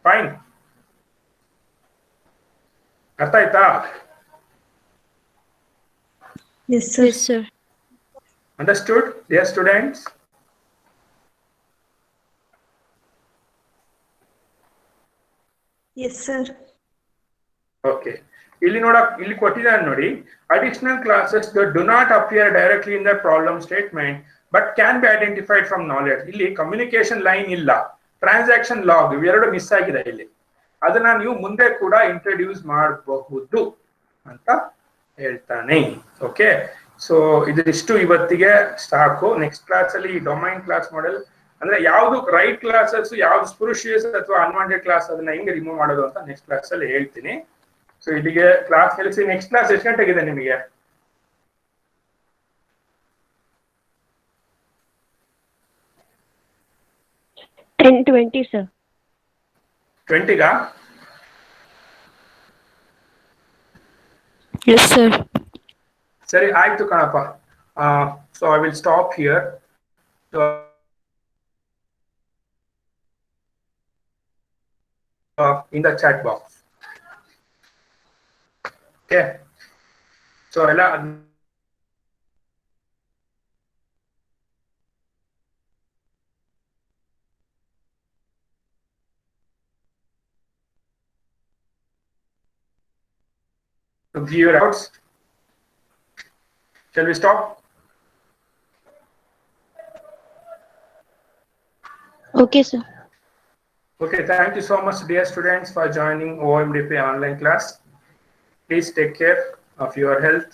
A: fine. ಅರ್ಥ ಆಯ್ತಾ?
C: Yes, sir.
E: Yes, sir.
A: Understood, dear students?
C: Yes, sir.
A: Okay. ಇಲ್ಲಿ ಕೊಟ್ಟಿದ್ದಾನೆ ನೋಡಿ, additional classes that do not appear directly in the problem statement but can be identified from knowledge. ಇಲ್ಲಿ communication line ಇಲ್ಲ, transaction log ಇವೆರಡು miss ಆಗಿದೆ ಇಲ್ಲಿ. ಅದನ್ನ ನೀವು ಮುಂದೆ ಕೂಡ ಇಂಟ್ರೊಡ್ಯೂಸ್ ಮಾಡಬಹುದು ಅಂತ ಹೇಳ್ತಾನೆ. ಓಕೆ, ಸೊ ಇದಿಷ್ಟು ಇವತ್ತಿಗೆ ಸಾಕು. ನೆಕ್ಸ್ಟ್ ಕ್ಲಾಸ್ ಅಲ್ಲಿ ಡೊಮೈನ್ ಕ್ಲಾಸ್ ಮಾಡೆಲ್ ಅಂದ್ರೆ ಯಾವ್ದು ರೈಟ್ ಕ್ಲಾಸಸ್, ಯಾವ್ದು ಸ್ಪುರುಷಿಯಸ್ ಅಥವಾ ಅನ್ವಾಂಟೆಡ್ ಕ್ಲಾಸ್, ಅದನ್ನ ಹೆಂಗೆ ರಿಮೂವ್ ಮಾಡೋದು ಅಂತ ನೆಕ್ಸ್ಟ್ ಕ್ಲಾಸ್ ಅಲ್ಲಿ ಹೇಳ್ತೀನಿ. ಸೊ ಇಲ್ಲಿಗೆ ಕ್ಲಾಸ್ ನಿಲ್ಲಿಸಿ. ನೆಕ್ಸ್ಟ್ ಕ್ಲಾಸ್ ಎಷ್ಟು ಗಂಟೆಗಿದೆ ನಿಮಗೆ?
B: 10:20, sir.
A: 20ಗಾ?
E: Yes, sir.
A: ಸರಿ ಆಯ್ತು ಕಣಪ್ಪ. So I will stop here. In the chat box. Okay, so ಎಲ್ಲ to give your doubts. Shall we stop?
B: Okay, sir.
A: Okay, thank you so much, dear students, for joining OMDP online class. Please take care of your health